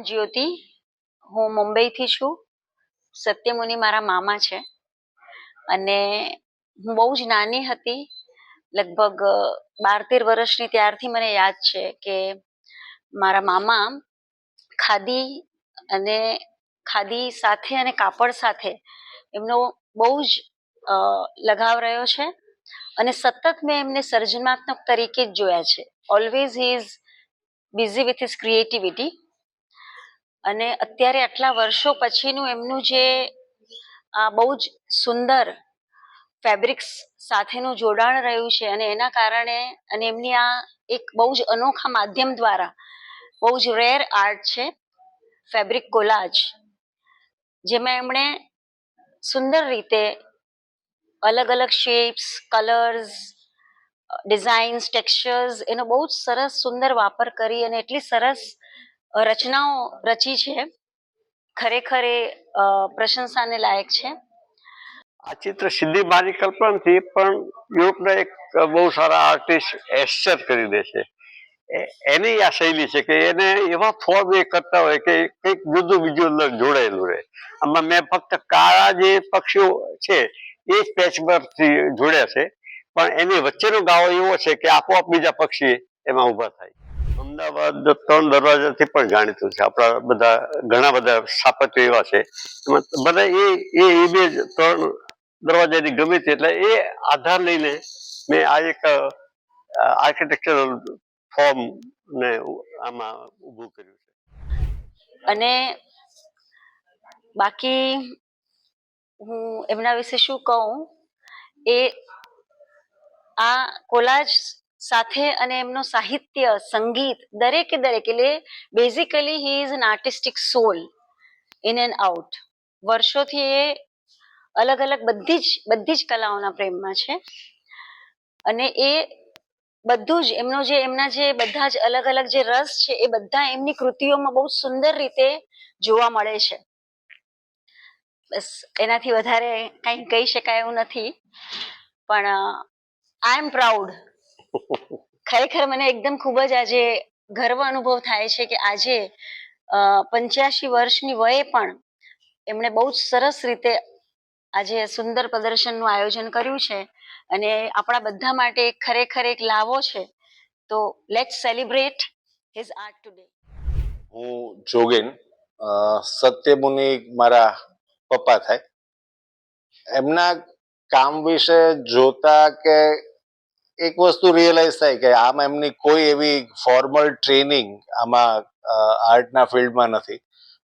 જ્યોતિ. હું મુંબઈથી છું. સત્યમુનિ મારા મામા છે. અને હું બહુ જ નાની હતી, લગભગ 12-13 વર્ષની, ત્યારથી મને યાદ છે કે મારા મામા ખાદી સાથે અને કાપડ સાથે એમનો બહુ જ લગાવ રહ્યો છે. અને સતત મેં એમને સર્જનાત્મક તરીકે જ જોયા છે. Always he is busy with his creativity. અને અત્યારે આટલા વર્ષો પછીનું એમનું જે આ બહુ જ સુંદર ફેબ્રિક્સ સાથેનું જોડાણ રહ્યું છે, અને એના કારણે અને એમની આ એક બહુ જ અનોખા માધ્યમ દ્વારા બહુ જ રેર આર્ટ છે ફેબ્રિક કોલાજ, જેમાં એમણે સુંદર રીતે અલગ અલગ શેપ્સ, કલર્સ, ડિઝાઇન્સ, ટેક્સચર્સ એનો બહુ જ સરસ સુંદર વાપર કરી અને એટલી સરસ રચનાઓ રચી છે. ખરેખર એ પ્રશંસાને લાયક છે. આ ચિત્ર સીધી મારી કલ્પના નથી, પણ યુરોપના એક બહુ સારા આર્ટિસ્ટ એસ્ચર કરી દે છે. એની આ શૈલી છે કે એને એવા ફોર્મ એ કરતા હોય કે કંઈક જુદું બીજું અંદર જોડાયેલું રહે. આમાં મેં ફક્ત કાળા જે પક્ષીઓ છે એ જ પેચવર્કથી જોડ્યા છે, પણ એની વચ્ચેનો ગાળો એવો છે કે આપોઆપ બીજા પક્ષી એમાં ઊભા થાય. અમદાવાદ 3 દરવાજાથી પણ જાણીતું છે. આપણા બધા ઘણા બધા સ્થાપત્યો એવા છે, એમાં બધા એ ઇમેજ 3 દરવાજાની ગમે તે, એટલે એ આધાર લઈને મેં આ એક આર્કિટેક્ચરલ ફોર્મ ને આમાં ઊભું કર્યું છે. અને બાકી હું એમના વિશે શું કહું, એ આ કોલાજ સાથે અને એમનો સાહિત્ય, સંગીત, દરેક એટલે basically he is an artistic soul in and out. વર્ષોથી એ અલગ અલગ બધી જ કલાઓના પ્રેમમાં છે. અને એ બધું જ એમના જે બધા જ અલગ અલગ જે રસ છે એ બધા એમની કૃતિઓમાં બહુ સુંદર રીતે જોવા મળે છે. બસ એનાથી વધારે કંઈ કહી શકાય એવું નથી, પણ આઈ એમ પ્રાઉડ. ખરેખર મને એકદમ ખૂબ જ આજે ગર્વ અનુભવ થાય છે કે આજે 85 વર્ષની વયે પણ એમણે બહુ જ સરસ રીતે આજે સુંદર પ્રદર્શનનું આયોજન કર્યું છે. અને આપણા બધા માટે ખરેખર એક લાવો છે. તો let's celebrate his art today. હું જોગેન, સત્યમુનિ મારા પપ્પા થાય. એમના કામ વિશે જોતા કે એક વસ્તુ રિયલાઇઝ થાય કે આમાં એમની કોઈ એવી ફોર્મલ ટ્રેનિંગ આમાં આર્ટના ફિલ્ડમાં નથી,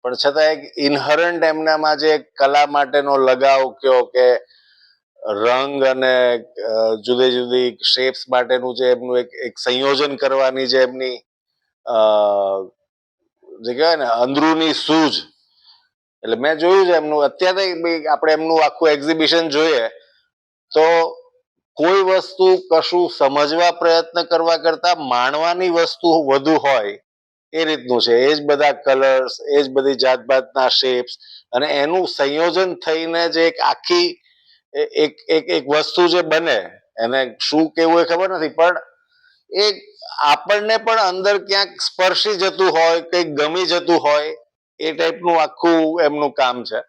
પણ છતાં એક ઇનહરન્ટ એમનામાં જે કલા માટેનો લગાવ કયો કે રંગ અને જુદી જુદી શેપ્સ માટેનું જે એમનું એક સંયોજન કરવાની જે એમની જે કહેવાય ને અંદરૂની સૂઝ, એટલે મેં જોયું છે એમનું. અત્યારે આપણે એમનું આખું એક્ઝિબિશન જોઈએ તો કોઈ વસ્તુ કશું સમજવા પ્રયત્ન કરવા કરતા માણવાની વસ્તુ વધુ હોય એ રીતનું છે. એ જ બધા કલર્સ, એ જ બધી જાતભાતના શેપ્સ, અને એનું સંયોજન થઈને જે એક આખી એક વસ્તુ જે બને, એને શું કેવું એ ખબર નથી, પણ એ આપણને પણ અંદર ક્યાંક સ્પર્શી જતું હોય, કંઈક ગમી જતું હોય, એ ટાઈપનું આખું એમનું કામ છે.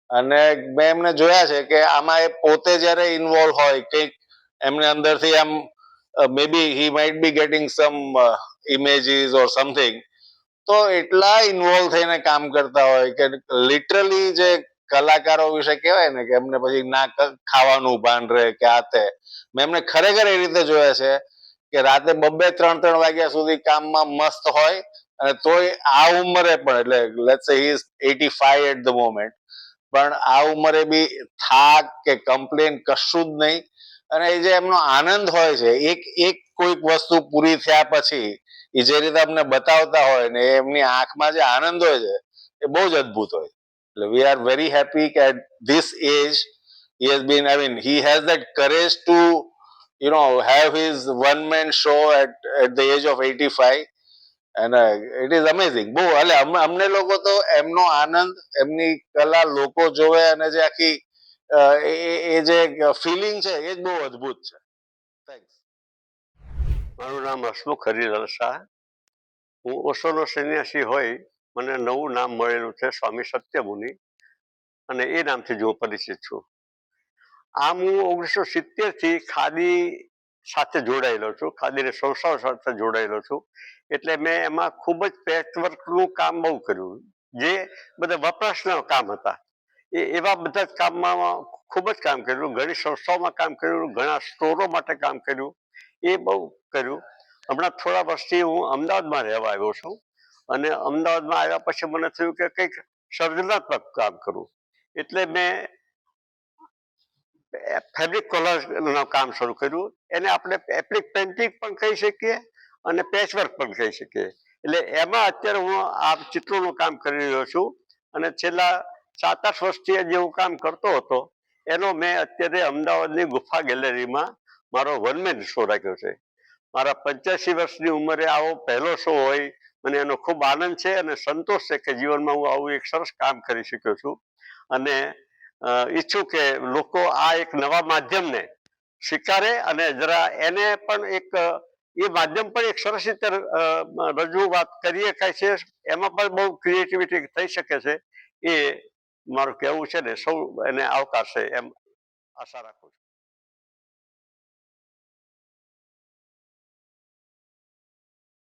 અને મેં એમને જોયા છે કે આમાં એ પોતે જયારે ઇન્વોલ્વ હોય, કંઈક એમને અંદરથી આમ may be he might be getting some images or something, તો એટલા ઇન્વોલ્વ થઈને કામ કરતા હોય કે લિટરલી જે કલાકારો વિશે કહેવાય ને કે એમને પછી ના ખાવાનું ભાન રહે કે આ તે. મેં એમને ખરેખર એ રીતે જોયા છે કે રાતે 2-3 વાગ્યા સુધી કામમાં મસ્ત હોય, અને તોય આ ઉંમરે પણ, એટલે let's say he is 85 at the moment, પણ આ ઉંમરે બી થાક કે કમ્પ્લેન કશું જ નહીં. અને એ જે એમનો આનંદ હોય છે એક કોઈક વસ્તુ પૂરી થયા પછી એ જે રીતે અમને બતાવતા હોય ને એમની આંખમાં જે આનંદ હોય છે એ બહુ જ અદ્ભુત હોય. એટલે વી આર વેરી હેપી કે at this age he has been, I mean, he has that courage to, you know, have his one man show at the age of 85, and it is amazing. બહુ એટલે અમને લોકો તો એમનો આનંદ, એમની કલા લોકો જોવે અને જે આખી એ જે ફિલિંગ છે એ જ બહુ અદ્ભુત છે. થેન્ક્સ. મારું નામ હસમુખ હરિલાલ શાહ. હું ઓશોનો સન્યાસી હોય મને નવું નામ મળેલું છે સ્વામી સત્યમુનિ, અને એ નામથી જ હું પરિચિત છું. આમ હું 1970 થી ખાદી સાથે જોડાયેલો છું, ખાદીના સંસ્થાઓ સાથે જોડાયેલો છું. એટલે મેં એમાં ખૂબ જ પેચવર્કનું કામ બહુ કર્યું. જે બધા વપરાશના કામ હતા એવા બધા જ કામમાં ખૂબ જ કામ કર્યું. ઘણી સંસ્થાઓમાં કામ કર્યું, ઘણા સ્ટોરો માટે કામ કર્યું, એ બહુ કર્યું. હમણાં થોડા વર્ષથી હું અમદાવાદમાં રહેવા આવ્યો છું, અને અમદાવાદમાં આવ્યા પછી મને થયું કે કંઈક સર્જનાત્મક કામ કરું. એટલે મેં ફેબ્રિક કલરનું કામ શરૂ કર્યું. એને આપણે એપ્લિક પેઇન્ટિંગ પણ કહી શકીએ અને પેચવર્ક પણ કહી શકીએ. એટલે એમાં અત્યારે હું આ ચિત્રોનું કામ કરી રહ્યો છું, અને છેલ્લા 7-8 વર્ષથી જે હું કામ કરતો હતો એનો મેં અત્યારે અમદાવાદની ગુફા ગેલેરીમાં મારો વન-મેન શો રાખ્યો છે. મારા 85 વર્ષની ઉંમરે આવો પહેલો શો હોય, મને એનો ખૂબ આનંદ છે અને સંતોષ છે કે જીવનમાં હું આવું એક સરસ કામ કરી શક્યો છું. અને ઈચ્છું કે લોકો આ એક નવા માધ્યમને સ્વીકારે અને જરા એને પણ એક એ માધ્યમ પણ એક સરસ રીતે રજૂઆત કરી શકાય છે, એમાં પણ બહુ ક્રિએટિવિટી થઈ શકે છે. એ મારું કહેવું છે ને, સૌ એને આવકારશે એમ આશા રાખું છું.